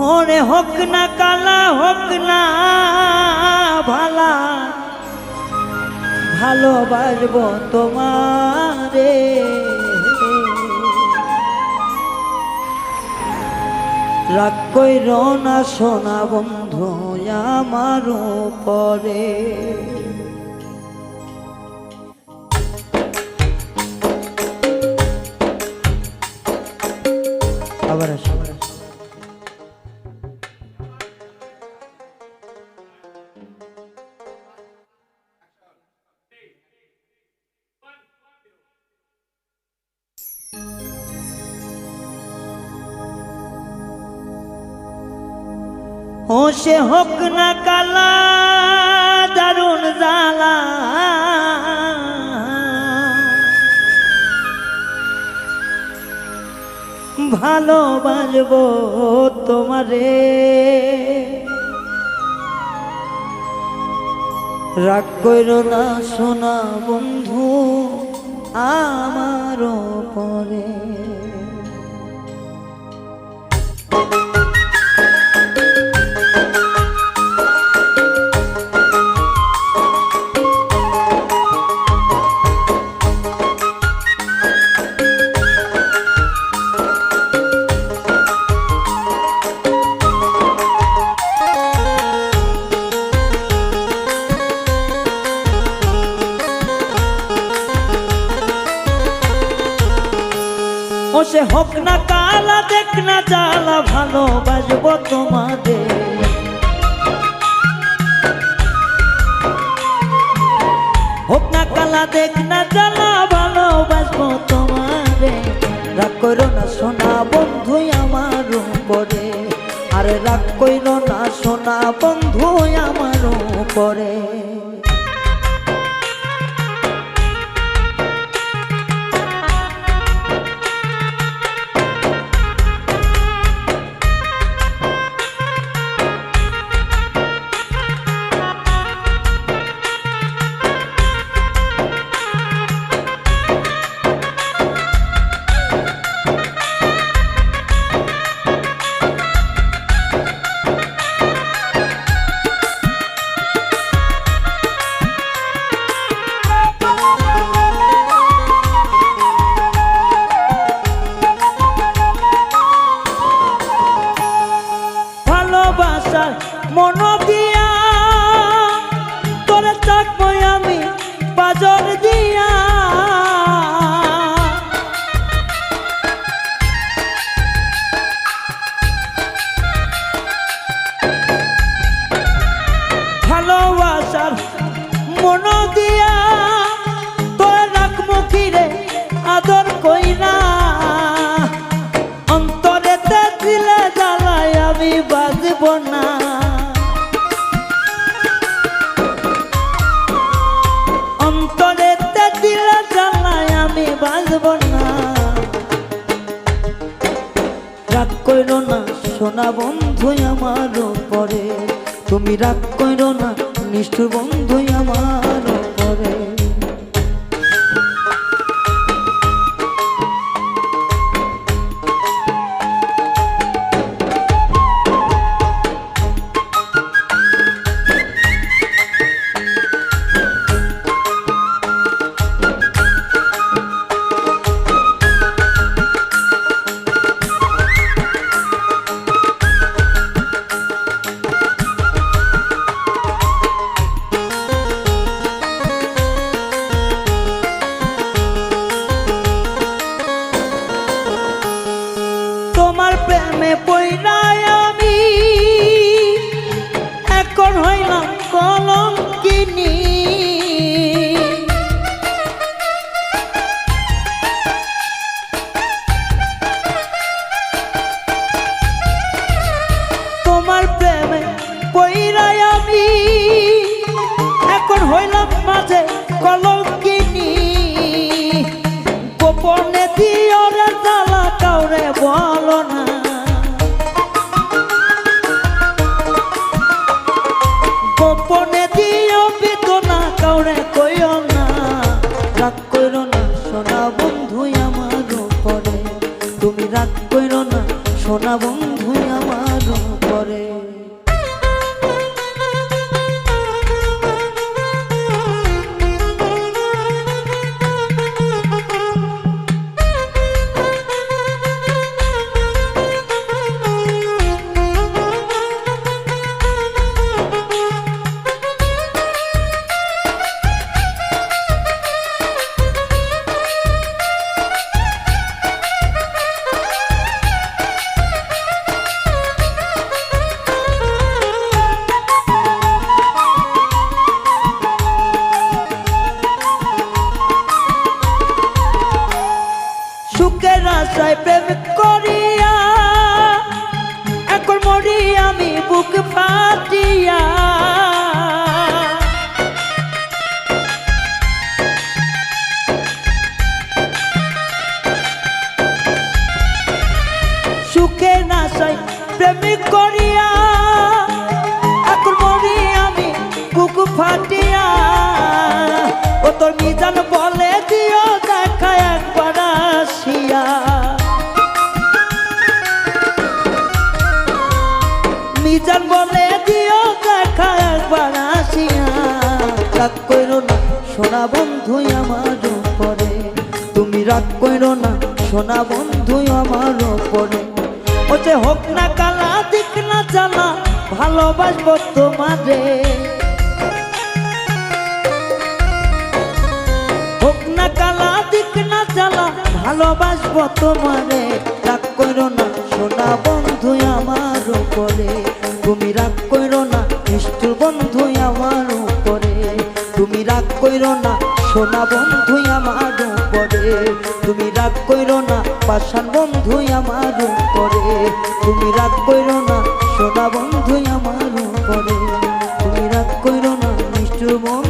ওরে হোক না কালা হোক না ভালা ভালোবাসবো তোমারে। রাগ কইরো না সোনা বন্ধু আমার উপরে। আবার আসো ও সে হোক না কালা দারুণ জ্বালা ভালোবাসবো তোমারে। রাগ কইরো না সোনা বন্ধু আমার উপরে। ও সে হোক না কালা দেখ না জ্বালা ভালোবাসবো তোমাদের। হোক না কালা দেখ না জ্বালা ভালোবাসবো তোমারে। রাগ কইরো না সোনা বন্ধু আমার উপরে। আরে রাগ কইরো না সোনা বন্ধু আমার উপরে। মন দিয়া তোরে চাকবো আমি বাজর দিয়া। ভালোবাসার মন দিয়া তোরে রাখবো কিরে আদর কইরা। অন্তরেতে দিলে জ্বালায় আমি বাজব না। অন্তরেতে দিলে জ্বালায় আমি বাজব না। রাগ কইরো না সোনা বন্ধু আমার উপরে। তুমি রাগ কইরো না নিষ্ঠুর বন্ধু আমার উপরে। তোমার প্রেমে পইড়ায় আমি এখন হইলাম কলঙ্কিনী। তোমার প্রেমে পইড়ায় আমি এখন হইলাম মাঝে কলঙ্কিনী। গোপনে দিও রে জ্বালা কাউরে বলো না। গোপনে দিও বেদনা কাউরে কইও না। রাগ কইরো না সোনা বন্ধু আমার উপরে। তুমি রাগ কইরো না সোনা বন্ধু আমার। বুক ফাটিয়া সুখে নাশাই প্রেমিক করিয়া এখন মরি আমি বুক ফাটিয়া ও তোর মিজান বলে দিও দেখা একবার আসিয়া মিজান বলে দিও দেখা একবার আসিয়া রাগ কইরো না সোনা বন্ধু আমার উপরে তুমি রাগ কইরো না সোনা বন্ধু আমার উপরে ও যে হোক না কালা দিক না জানা ভালোবাসবো তোমারে হোক না কালা দিক না জানা ভালোবাসবো তোমারে রাগ কইরো না সোনা বন্ধু আমার উপরে তুমি রাগ কইরো না নিষ্ঠুর বন্ধু আমার উপরে তুমি রাগ কইরো না সোনা বন্ধু আমার উপরে তুমি রাগ কইরো না পাষাণ বন্ধু আমার উপরে তুমি রাগ কইরো না সোনা বন্ধু আমার উপরে তুমি রাগ কইরো না নিষ্ঠুর বন্ধু